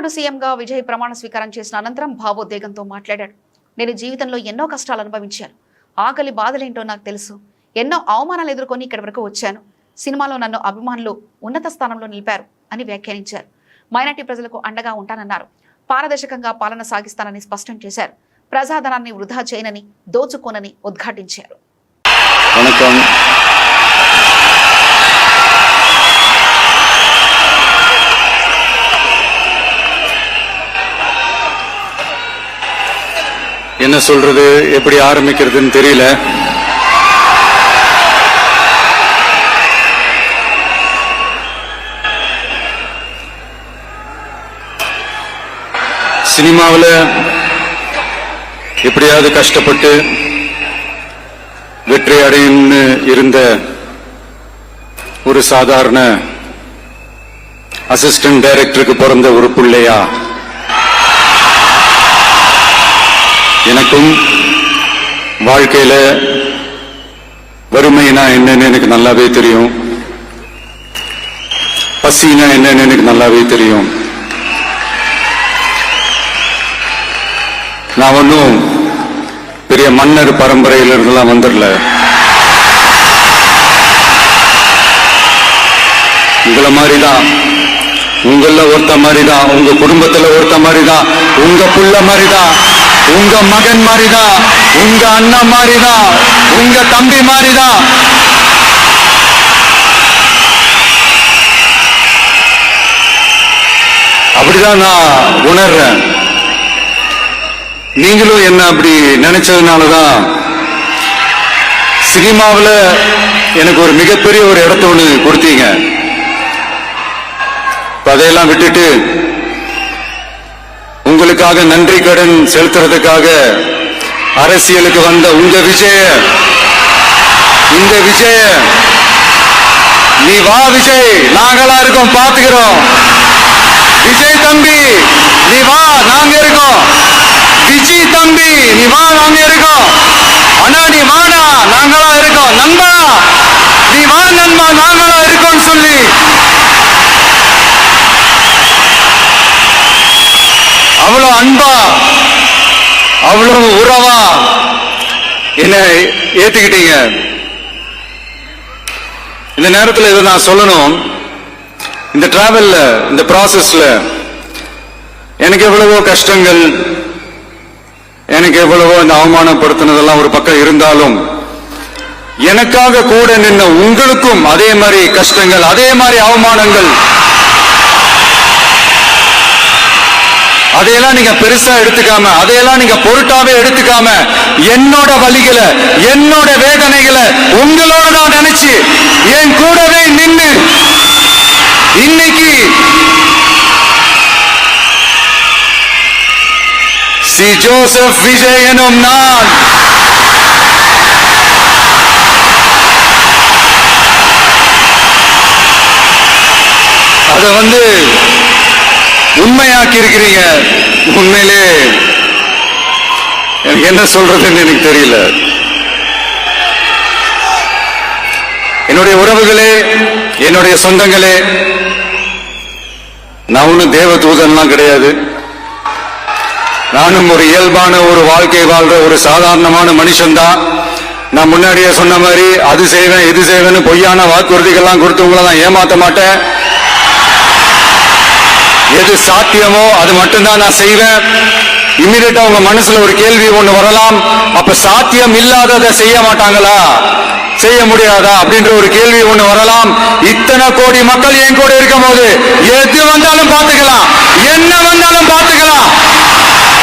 తమిళనాడు సీఎంగా విజయ్ ప్రమాణ స్వీకారం చేసిన అనంతరం భావోద్వేగంతో మాట్లాడాడు. నేను జీవితంలో ఎన్నో కష్టాలు అనుభవించాను. ఆకలి బాధలేంటో నాకు తెలుసు. ఎన్నో అవమానాలు ఎదుర్కొని ఇక్కడి వరకు వచ్చాను. సినిమాలో నన్ను అభిమానులు ఉన్నత స్థానంలో నిలిపారు అని వ్యాఖ్యానించారు. మైనార్టీ ప్రజలకు అండగా ఉంటానన్నారు. పారదర్శకంగా పాలన సాగిస్తానని స్పష్టం చేశారు. ప్రజాధనాన్ని వృధా చేయనని, దోచుకోనని ఉద్ఘాటించారు. என்ன சொல்றது, எப்படி ஆரம்பிக்கிறதுன்னு தெரியல. சினிமாவில் எப்படியாவது கஷ்டப்பட்டு வெற்றி அடையும்னு இருந்த ஒரு சாதாரண அசிஸ்டன்ட் டைரக்டருக்கு பிறந்த ஒரு பிள்ளையா எனக்கும் வாழ்க்கையில வறுமைனா என்னன்னு எனக்கு நல்லாவே தெரியும். பசினா என்னன்னு எனக்கு நல்லாவே தெரியும். நான் ஒன்னும் பெரிய மன்னர் பரம்பரையில இருந்தெல்லாம் வந்துடல. உங்களை மாதிரிதான், உங்கள ஒருத்த மாதிரிதான், உங்க குடும்பத்துல ஒருத்த மாதிரிதான், உங்க புள்ள மாதிரிதான், உங்க மகன் மாதிரிதான், உங்க அண்ணன் மாதிரிதான், உங்க தம்பி மாதிரிதான். அப்படிதான் நான் உணர்றேன். நீங்களும் என்ன அப்படி நினைச்சதுனாலதான் சினிமாவில் எனக்கு ஒரு மிகப்பெரிய ஒரு இடத்த ஒண்ணு கொடுத்தீங்க. அதையெல்லாம் விட்டுட்டு உங்களுக்காக நன்றி கடன் செலுத்துறதுக்காக அரசியலுக்கு வந்த இந்த விஜய நீ வா விஜய், நாங்களா இருக்கோம், பாத்துக்கிறோம். விஜய் தம்பி நீ வா, நாங்க இருக்கோம். விஜய் தம்பி நீ வா, நாங்க இருக்கோம். அண்ணா நீ வாடா, நாங்களா இருக்கோம். நண்பா நீ வா நண்பா, நாங்களா இருக்கோம் சொல்லி அவ்வளவு அன்பா, அவ்வளவு உறவா என்ன ஏத்துக்கிட்டீங்க. இந்த நேரத்தில் இதை நான் சொல்லணும். இந்த டிராவல்ல, இந்த ப்ராசஸ்ல எனக்கு எவ்வளவோ கஷ்டங்கள், எனக்கு எவ்வளவோ இந்த அவமானப்படுத்தினதெல்லாம் ஒரு பக்கம் இருந்தாலும், எனக்காக கூட நின்ன உங்களுக்கும் அதே மாதிரி கஷ்டங்கள், அதே மாதிரி அவமானங்கள், அதையெல்லாம் நீங்க பெருசா எடுத்துக்காம, அதையெல்லாம் நீங்க பொருட்டாவே எடுத்துக்காம, என்னோட வலிகளை, என்னோட வேதனைகளை உங்களோட தான் நினைச்சு என் கூடவே நின்று இன்னைக்கு சி ஜோசப் விஜய் எனும் நான் அதை உண்மையாக்கி இருக்கிறீங்க. உண்மையிலே எனக்கு என்ன சொல்றதுன்னு எனக்கு தெரியல. என்னுடைய உறவுகளே, என்னுடைய சொந்தங்களே, நான் ஒன்னும் தேவ தூதன்லாம் கிடையாது. நானும் ஒரு இயல்பான ஒரு வாழ்க்கை வாழ்ற ஒரு சாதாரணமான மனுஷன்தான். நான் முன்னாடியே சொன்ன மாதிரி அது செய்வேன் இது செய்வேன்னு பொய்யான வாக்குறுதிகள்லாம் கொடுத்து உங்களை நான் ஏமாத்த மாட்டேன். எது சாத்தியமோ அது மட்டும்தான் நான் செய்வேன். இம்மிடியட்டா உங்க மனசுல ஒரு கேள்வி ஒண்ணு வரலாம், அப்ப சாத்தியம் இல்லாததை செய்ய மாட்டாங்களா, செய்ய முடியாதா அப்படின்ற ஒரு கேள்வி ஒண்ணு வரலாம். இத்தனை கோடி மக்கள் என் கூட இருக்கும் போது எது வந்தாலும் பாத்துக்கலாம், என்ன வந்தாலும் பாத்துக்கலாம்.